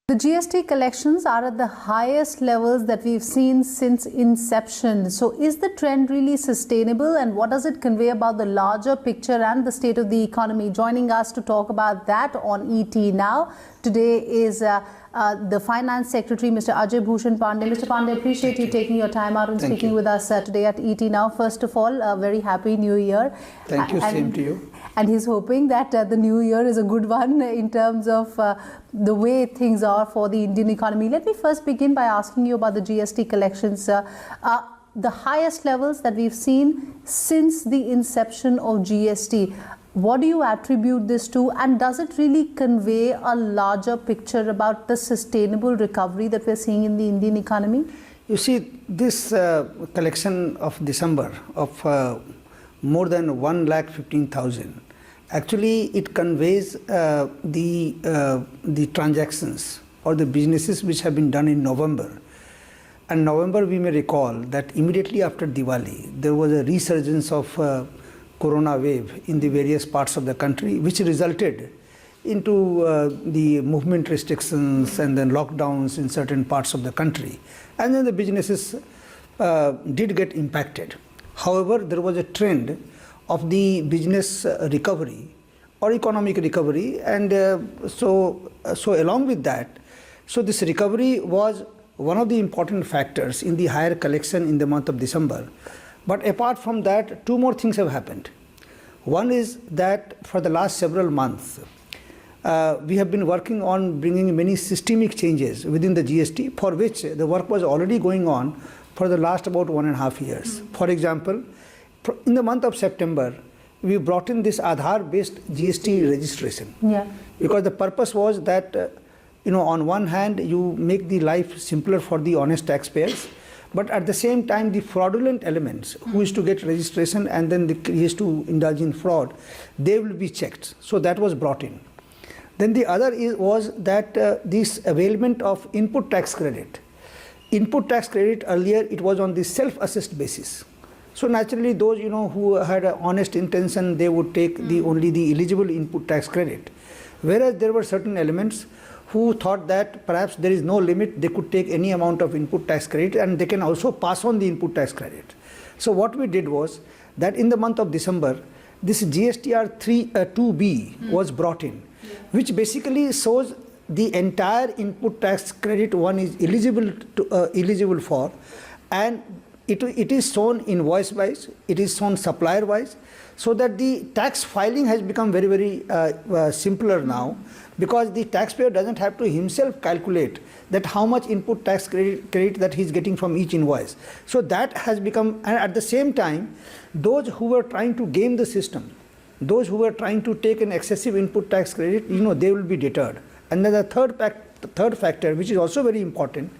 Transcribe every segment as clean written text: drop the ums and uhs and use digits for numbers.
The GST collections are at the highest levels that we've seen since inception. So is the trend really sustainable, and what does it convey about the larger picture and the state of the economy? Joining us to talk about that on ET Now today is the Finance Secretary, Mr. Ajay Bhushan Pandey. Mr. Pandey, appreciate you taking your time out and speaking with us today at ET Now. First of all, a very happy New Year. Thank you, same to you. And he's hoping that the new year is a good one in terms of the way things are for the Indian economy. Let me first begin by asking you about the GST collections. The highest levels that we've seen since the inception of GST. What do you attribute this to, and does it really convey a larger picture about the sustainable recovery that we're seeing in the Indian economy? You see, this collection of December of more than 1,15,000, actually it conveys the transactions or the businesses which have been done in November. And November, we may recall that immediately after Diwali, there was a resurgence of corona wave in the various parts of the country, which resulted into the movement restrictions and then lockdowns in certain parts of the country. And then the businesses did get impacted. However, there was a trend of the business recovery or economic recovery, and so along with that, so this recovery was one of the important factors in the higher collection in the month of December. But apart from that, two more things have happened. One is that for the last several months, we have been working on bringing many systemic changes within the GST, for which the work was already going on for the last about 1.5 years. For example, in the month of September, we brought in this Aadhaar-based GST registration. Yeah. Because the purpose was that, on one hand, you make the life simpler for the honest taxpayers, but at the same time, the fraudulent elements who is to get registration and then he is to indulge in fraud, they will be checked. So that was brought in. Then the other was that this availment of input tax credit. Input tax credit earlier, it was on the self-assessed basis. So naturally, those who had an honest intention, they would take only the eligible input tax credit. Whereas there were certain elements who thought that perhaps there is no limit, they could take any amount of input tax credit and they can also pass on the input tax credit. So what we did was that in the month of December, this GSTR 2B was brought in, which basically shows the entire input tax credit one is eligible for, and it is shown invoice wise, it is shown supplier wise, so that the tax filing has become very, very simpler now, because the taxpayer doesn't have to himself calculate that how much input tax credit that he's getting from each invoice. So that has become, and at the same time, those who were trying to game the system, those who were trying to take an excessive input tax credit, they will be deterred. And then the third factor, which is also very important,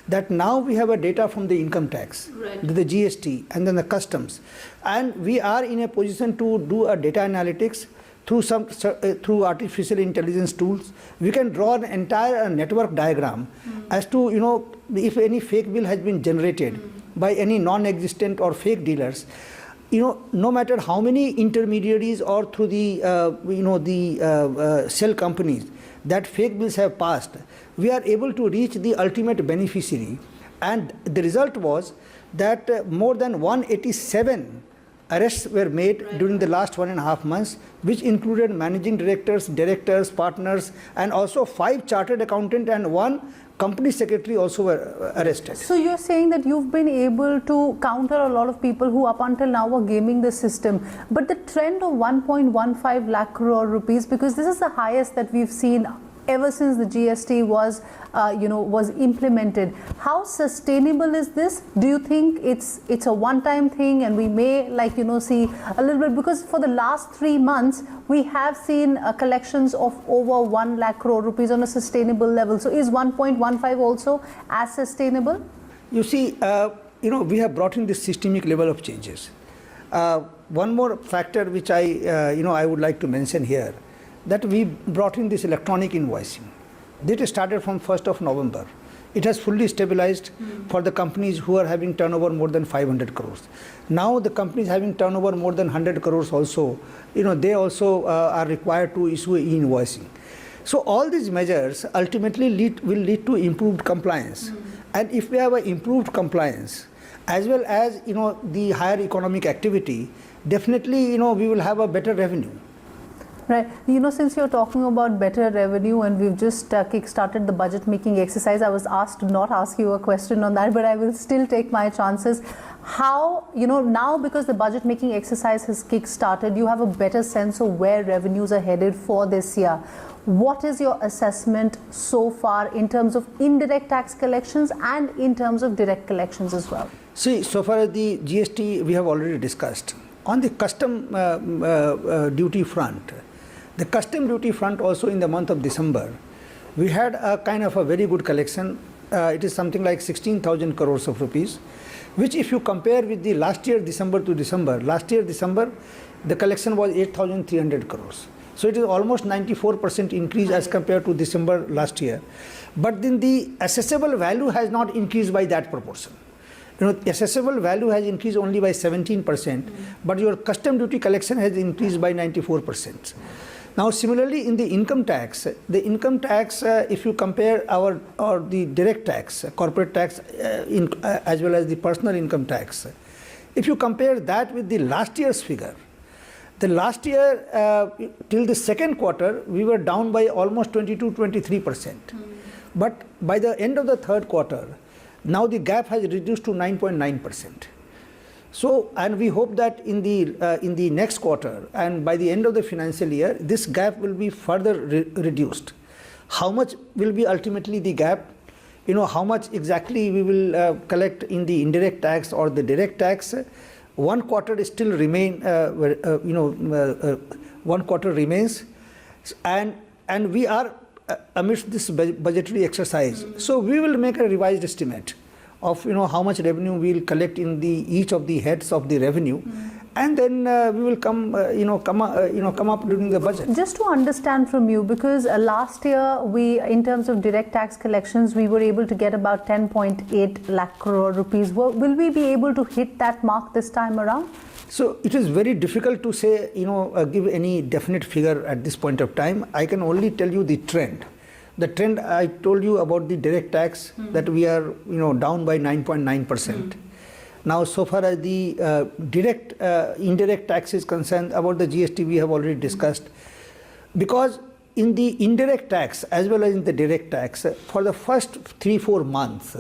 that now we have a data from the income tax, the GST, and then the customs, and we are in a position to do a data analytics through artificial intelligence tools. We can draw an entire network diagram as to if any fake bill has been generated by any non-existent or fake dealers. No matter how many intermediaries or through the shell companies that fake bills have passed, we are able to reach the ultimate beneficiary. And the result was that more than 187 arrests were made during the last 1.5 months, which included managing directors, partners, and also 5 chartered accountants and 1 company secretary also were arrested. So you're saying that you've been able to counter a lot of people who up until now were gaming the system. But the trend of 1.15 lakh crore rupees, because this is the highest that we've seen ever since the GST was implemented. How sustainable is this? Do you think it's a one-time thing, and we may see a little bit, because for the last 3 months we have seen collections of over 1 lakh crore rupees on a sustainable level. So is 1.15 also as sustainable? You see, we have brought in this systemic level of changes. One more factor which I would like to mention here, that we brought in this electronic invoicing. This started from 1st of November. It has fully stabilized for the companies who are having turnover more than 500 crores. Now the companies having turnover more than 100 crores also, they also are required to issue e-invoicing. So all these measures ultimately will lead to improved compliance. And if we have an improved compliance, as well as the higher economic activity, definitely we will have a better revenue. Right. Since you're talking about better revenue and we've just kick-started the budget making exercise, I was asked to not ask you a question on that, but I will still take my chances. How, now because the budget making exercise has kick-started, you have a better sense of where revenues are headed for this year. What is your assessment so far in terms of indirect tax collections and in terms of direct collections as well? See, so far as the GST we have already discussed. On the custom duty front, the custom duty front also in the month of December, we had a kind of a very good collection. It is something like 16,000 crores of rupees, which if you compare with the last year December to December, the collection was 8,300 crores. So it is almost 94% increase as compared to December last year. But then the assessable value has not increased by that proportion. Assessable value has increased only by 17%, but your custom duty collection has increased by 94%. Now, similarly, in the income tax, if you compare the direct tax, corporate tax, as well as the personal income tax, if you compare that with the last year's figure, the last year till the second quarter, we were down by almost 22-23%. But by the end of the third quarter, now the gap has reduced to 9.9%. So, and we hope that in the next quarter and by the end of the financial year, this gap will be further reduced. How much will be ultimately the gap? How much exactly we will collect in the indirect tax or the direct tax? One quarter still remain. One quarter remains, and we are amidst this budgetary exercise. So we will make a revised estimate of how much revenue we will collect in each of the heads of the revenue, and then we will come up during the budget. Just to understand from you, because last year in terms of direct tax collections, we were able to get about 10.8 lakh crore rupees. Will we be able to hit that mark this time around? So it is very difficult to say, give any definite figure at this point of time. I can only tell you the trend. The trend I told you about the direct tax, that we are down by 9.9%. Now, so far as the indirect tax is concerned, about the GST we have already discussed. Because in the indirect tax as well as in the direct tax, for the first 3-4 months,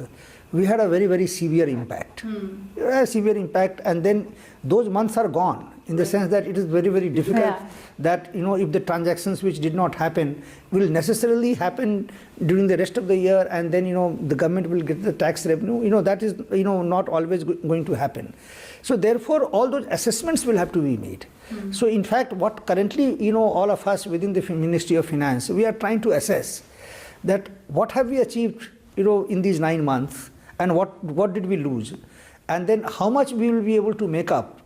we had a very, very severe impact. And then those months are gone, in the sense that it is very, very difficult that if the transactions which did not happen will necessarily happen during the rest of the year, and then the government will get the tax revenue, that is not always going to happen. So therefore all those assessments will have to be made. So in fact, what currently all of us within the Ministry of Finance, we are trying to assess that what have we achieved in these 9 months, and what did we lose, and then how much we will be able to make up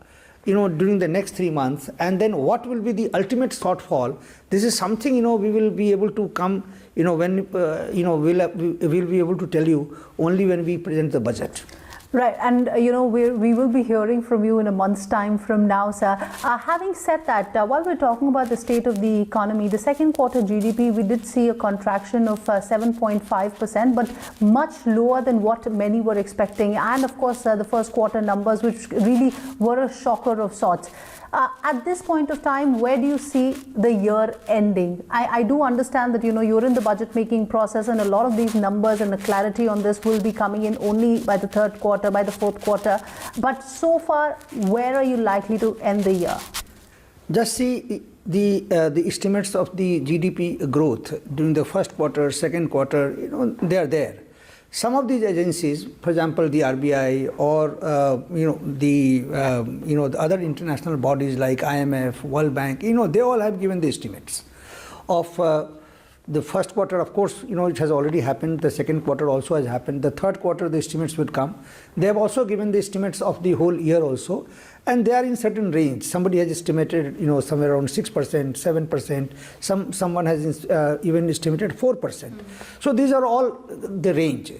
during the next 3 months, and then what will be the ultimate shortfall. This is something we will be able to come when we'll be able to tell you only when we present the budget. Right, and we will be hearing from you in a month's time from now, sir. Having said that, while we're talking about the state of the economy, the second quarter GDP, we did see a contraction of 7.5%, but much lower than what many were expecting. And of course, the first quarter numbers, which really were a shocker of sorts. At this point of time, where do you see the year ending? I do understand that you're in the budget making process, and a lot of these numbers and the clarity on this will be coming in only by the third quarter, by the fourth quarter. But so far, where are you likely to end the year? Just see the estimates of the GDP growth during the first quarter, second quarter. They are there. Some of these agencies, for example, the RBI or the other international bodies like IMF, World Bank, they all have given the estimates of the first quarter. Of course, it has already happened. The second quarter also has happened. The third quarter, the estimates will come. They have also given the estimates of the whole year also, and they are in certain range. Somebody has estimated, somewhere around 6%, 7%. Someone has even estimated 4%. So these are all the range.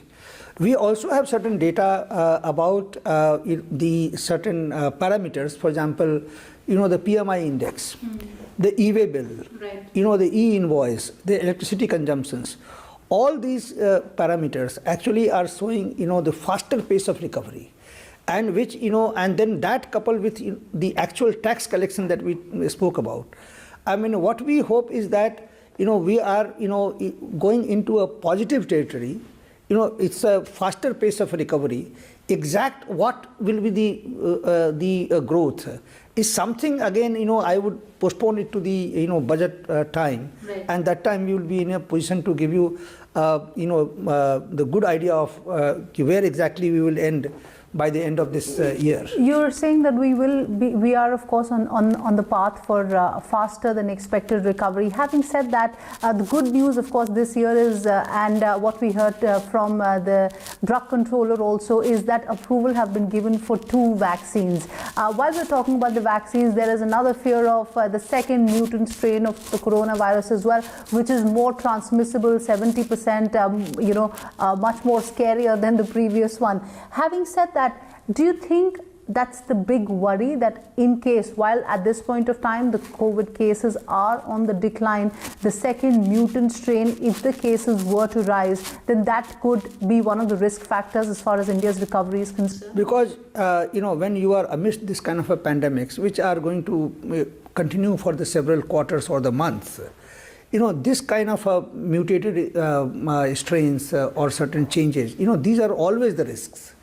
We also have certain data about the certain parameters. For example, the PMI index, the e-way bill, the e-invoice, the electricity consumptions. All these parameters actually are showing, the faster pace of recovery, and which, and then that coupled with the actual tax collection that we spoke about. I mean, what we hope is that, we are, going into a positive territory. It's a faster pace of recovery. Exact what will be the growth is something, again, I would postpone it to the, budget time. Right. And that time we will be in a position to give you, the good idea of where exactly we will end by the end of this year. You're saying that we are of course on the path for faster than expected recovery. Having said that, the good news of course this year is, and what we heard from the drug controller also, is that approval have been given for 2 vaccines. While we're talking about the vaccines, there is another fear of the second mutant strain of the coronavirus as well, which is more transmissible, 70%, much more scarier than the previous one. Having said that, do you think that's the big worry, that in case, while at this point of time the COVID cases are on the decline, the second mutant strain, if the cases were to rise, then that could be one of the risk factors as far as India's recovery is concerned? Because, when you are amidst this kind of a pandemics, which are going to continue for the several quarters or the months, this kind of mutated strains or certain changes, these are always the risks.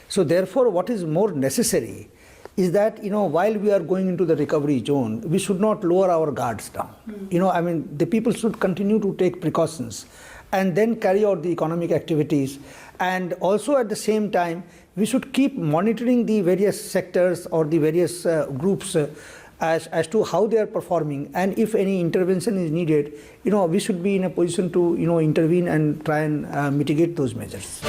So therefore, what is more necessary is that, while we are going into the recovery zone, we should not lower our guards down. The people should continue to take precautions and then carry out the economic activities. And also at the same time, we should keep monitoring the various sectors or the various groups as to how they are performing. And if any intervention is needed, we should be in a position to, intervene and try and mitigate those measures.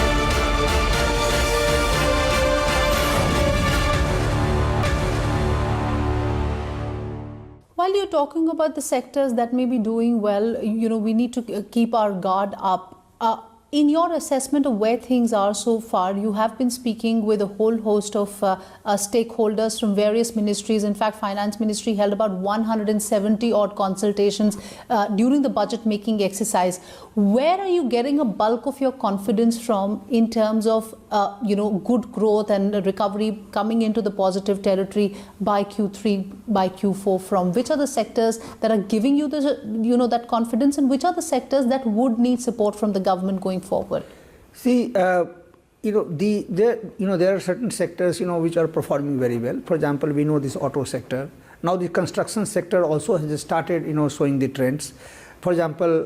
While you're talking about the sectors that may be doing well, we need to keep our guard up. In your assessment of where things are so far, you have been speaking with a whole host of stakeholders from various ministries. In fact, Finance Ministry held about 170 odd consultations during the budget making exercise. Where are you getting a bulk of your confidence from in terms of good growth and recovery coming into the positive territory by Q3, by Q4? From which are the sectors that are giving you the that confidence, and which are the sectors that would need support from the government going forward? See, there are certain sectors, which are performing very well. For example, we know this auto sector. Now the construction sector also has started, showing the trends. For example,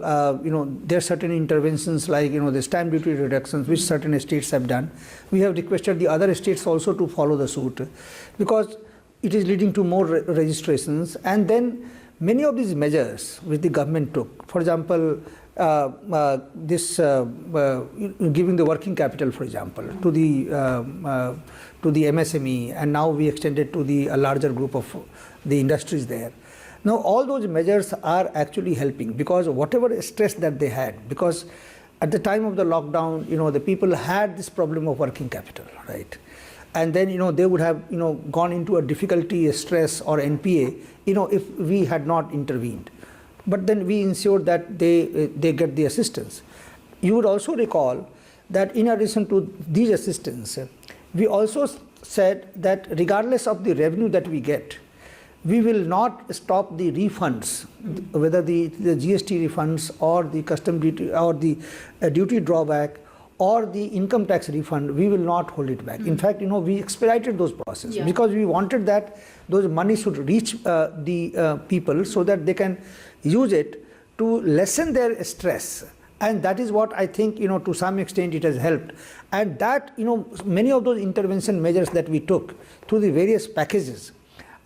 there are certain interventions like, the stamp duty reductions, which certain states have done. We have requested the other states also to follow the suit, because it is leading to more registrations. And then many of these measures which the government took, for example, giving the working capital, for example, to the MSME, and now we extended to the larger group of the industries there. Now all those measures are actually helping, because whatever stress that they had, because at the time of the lockdown, the people had this problem of working capital, right? And then, they would have, gone into a difficulty, stress or NPA, if we had not intervened. But then we ensured that they get the assistance. You would also recall that in addition to these assistance, we also said that regardless of the revenue that we get, we will not stop the refunds, whether the GST refunds or the custom duty or the duty drawback or the income tax refund, we will not hold it back. In fact, we expedited those processes because we wanted that those money should reach the people so that they can use it to lessen their stress. And that is what I think, to some extent it has helped. And that, many of those intervention measures that we took through the various packages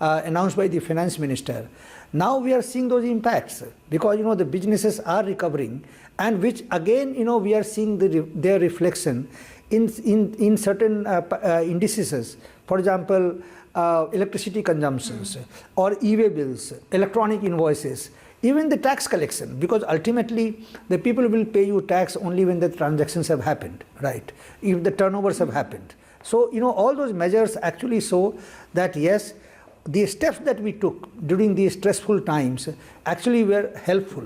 announced by the finance minister, now we are seeing those impacts, because the businesses are recovering, and which again we are seeing their reflection in certain indices. For example, electricity consumptions or e-way bills, electronic invoices, even the tax collection, because ultimately the people will pay you tax only when the transactions have happened, right? If the turnovers have happened. So all those measures actually show that yes, the steps that we took during these stressful times actually were helpful.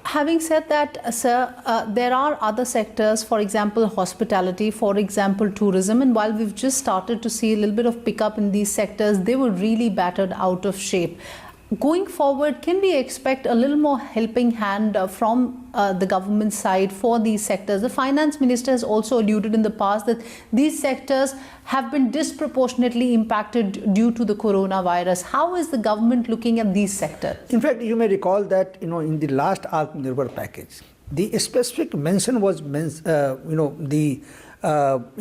Having said that, sir, there are other sectors, for example, hospitality, for example, tourism, and while we've just started to see a little bit of pickup in these sectors, they were really battered out of shape. Going forward, can we expect a little more helping hand from the government side for these sectors? The finance minister has also alluded in the past that these sectors have been disproportionately impacted due to the coronavirus. How is the government looking at these sectors? In fact, you may recall that in the last Atmanirbhar package, the specific mention was in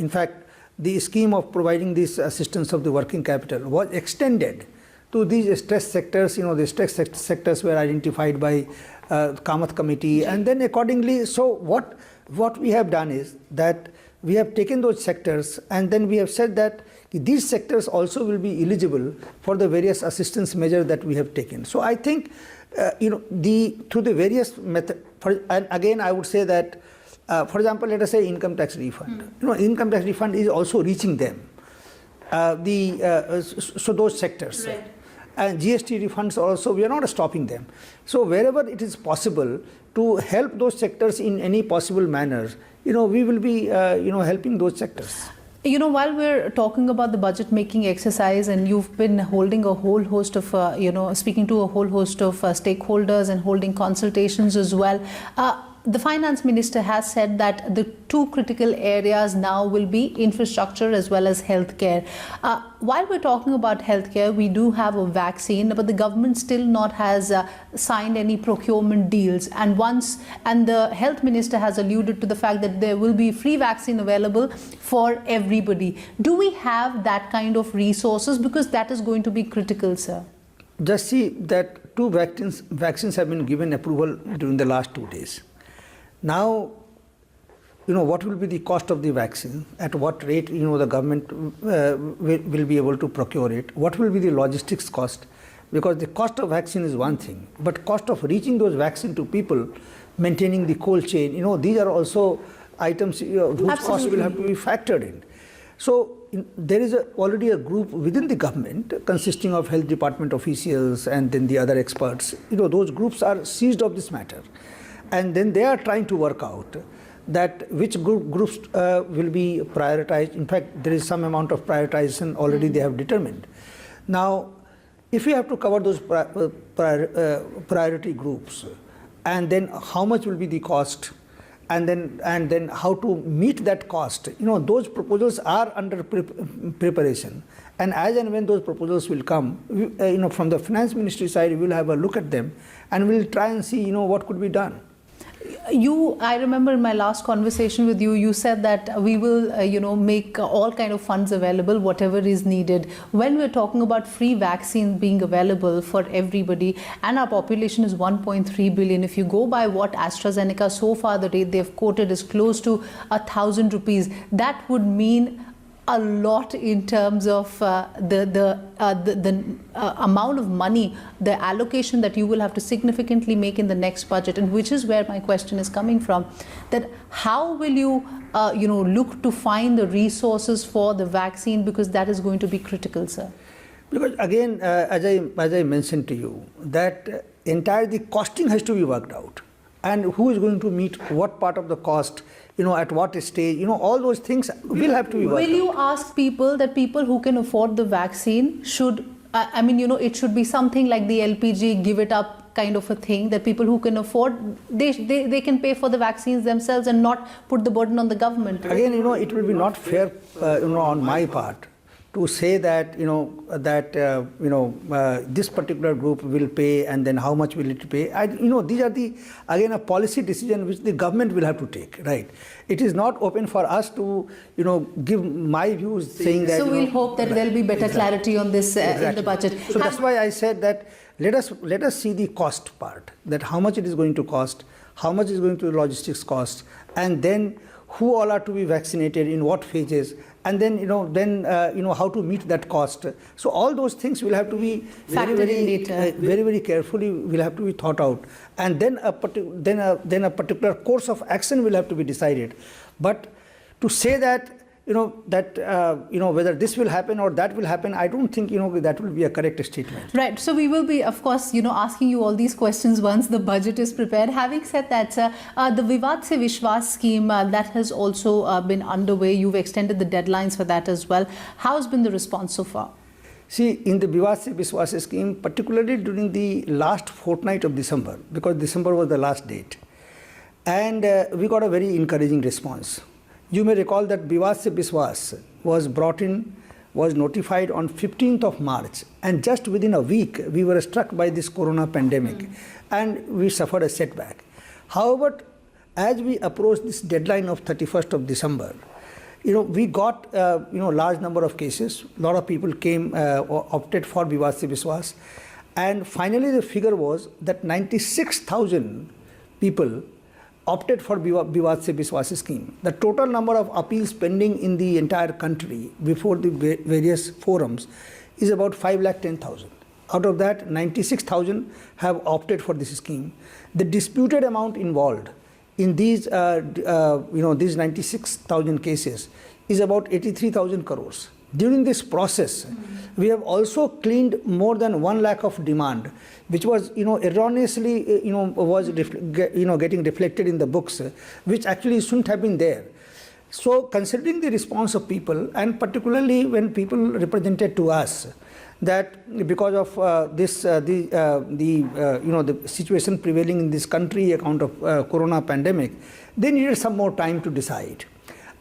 fact the scheme of providing this assistance of the working capital was extended to these stress sectors. The stress sectors were identified by Kamath committee, and then accordingly, so what we have done is that we have taken those sectors and then we have said that these sectors also will be eligible for the various assistance measures that we have taken. So I think through the various method, and again I would say that for example, let us say income tax refund. Income tax refund is also reaching them. So those sectors. Right. And GST refunds also, we are not stopping them. So wherever it is possible to help those sectors in any possible manner, we will be helping those sectors. While we're talking about the budget making exercise, and you've been holding a whole host of, speaking to a whole host of stakeholders and holding consultations as well, the finance minister has said that the two critical areas now will be infrastructure as well as healthcare. While we're talking about healthcare, we do have a vaccine, but the government still not has signed any procurement deals. And the health minister has alluded to the fact that there will be free vaccine available for everybody. Do we have that kind of resources? Because that is going to be critical, sir. Just see that two vaccines have been given approval during the last 2 days. Now, what will be the cost of the vaccine? At what rate, the government will be able to procure it? What will be the logistics cost? Because the cost of vaccine is one thing, but cost of reaching those vaccine to people, maintaining the cold chain, these are also items whose costs will have to be factored in. So there is already a group within the government consisting of health department officials and then the other experts. Those groups are seized of this matter. And then they are trying to work out that which groups will be prioritized. In fact, there is some amount of prioritization already they have determined. Now, if we have to cover those priority groups, and then how much will be the cost, and then how to meet that cost, those proposals are under preparation. And as and when those proposals will come, from the finance ministry side, we will have a look at them and we will try and see, what could be done. I remember in my last conversation with you, you said that we will, make all kind of funds available, whatever is needed. When we're talking about free vaccine being available for everybody, and our population is 1.3 billion, if you go by what AstraZeneca so far, the rate they've quoted is close to 1,000 rupees. That would mean a lot in terms of the amount of money, the allocation that you will have to significantly make in the next budget, and which is where my question is coming from. That how will you, look to find the resources for the vaccine, because that is going to be critical, sir. Because again, as I mentioned to you, that the costing has to be worked out, and who is going to meet what part of the cost. At what stage, all those things will have to be worked out. Will you ask people who can afford the vaccine should, it should be something like the LPG, give it up kind of a thing, that people who can afford, they can pay for the vaccines themselves and not put the burden on the government? Again, it will be not fair, on my part, to say that this particular group will pay, and then how much will it pay. These are again a policy decision which the government will have to take, right? It is not open for us to give my views saying that. So we'll hope that there'll be better clarity on this in the budget. So that's why I said that let us see the cost part, that how much it is going to cost, how much is going to the logistics cost, and then who all are to be vaccinated in what phases, and then how to meet that cost. So all those things will have to be very carefully will have to be thought out, and then a particular course of action will have to be decided. But to say that that whether this will happen or that will happen, I don't think that will be a correct statement. Right. So we will be, of course, asking you all these questions once the budget is prepared. Having said that, sir, the Vivad Se Vishwas scheme that has also been underway. You've extended the deadlines for that as well. How's been the response so far? See, in the Vivad Se Vishwas scheme, particularly during the last fortnight of December, because December was the last date, and we got a very encouraging response. You may recall that Vivad Se Vishwas was notified on 15th of March, and just within a week we were struck by this corona pandemic and we suffered a setback. However, as we approached this deadline of 31st of December, we got large number of cases. A lot of people came opted for Vivad Se Vishwas, and finally the figure was that 96,000 people opted for Vivad Se Vishwas scheme. The total number of appeals pending in the entire country before the various forums is about 5,10,000. Out of that, 96,000 have opted for this scheme. The disputed amount involved in these 96,000 cases is about 83,000 crores. During this process, we have also cleaned more than 1 lakh of demand, which was erroneously getting reflected in the books, which actually shouldn't have been there. So, considering the response of people, and particularly when people represented to us that because of the situation prevailing in this country account of corona pandemic, they needed some more time to decide.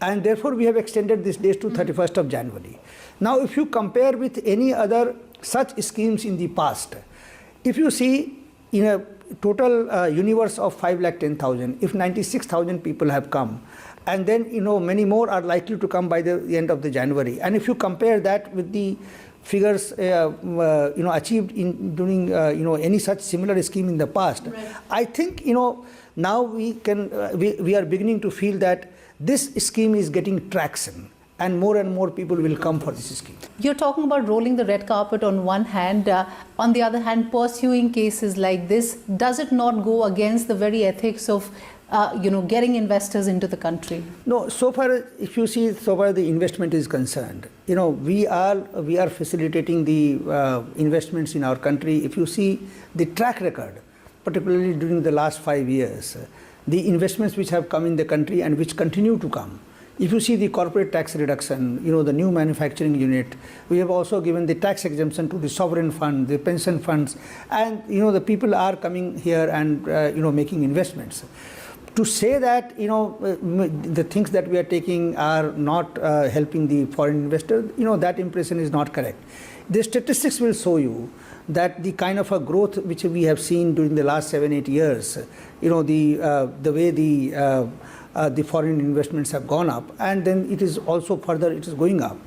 And therefore, we have extended this date to 31st of January. Now, if you compare with any other such schemes in the past, if you see in a total universe of 5,10,000, if 96,000 people have come, and then many more are likely to come by the end of the January, and if you compare that with the figures achieved during any such similar scheme in the past, right. I think now we are beginning to feel that this scheme is getting traction, and more people will come for this scheme. You're talking about rolling the red carpet on one hand, on the other hand pursuing cases like this. Does it not go against the very ethics of getting investors into the country? No, so far the investment is concerned, we are facilitating the investments in our country. If you see the track record, particularly during the last 5 years, the investments which have come in the country and which continue to come. If you see the corporate tax reduction, the new manufacturing unit, we have also given the tax exemption to the sovereign fund, the pension funds, and the people are coming here and making investments. To say that the things that we are taking are not helping the foreign investor, that impression is not correct. The statistics will show you that the kind of a growth which we have seen during the last 7-8 years, the way the foreign investments have gone up, and then it is also further it is going up.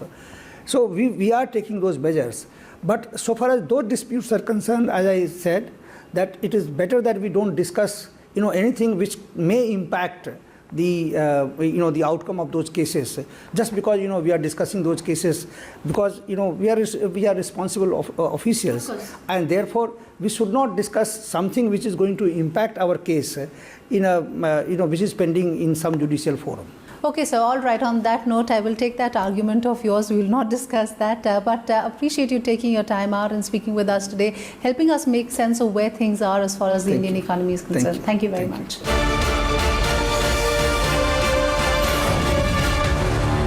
So we are taking those measures. But so far as those disputes are concerned, as I said, that it is better that we don't discuss anything which may impact the outcome of those cases, just because we are discussing those cases, because we are responsible officials, and therefore we should not discuss something which is going to impact our case in a which is pending in some judicial forum. Okay, so all right, on that note, I will take that argument of yours. We will not discuss that, but appreciate you taking your time out and speaking with us today, helping us make sense of where things are as far as the Indian economy is concerned. Thank you very much.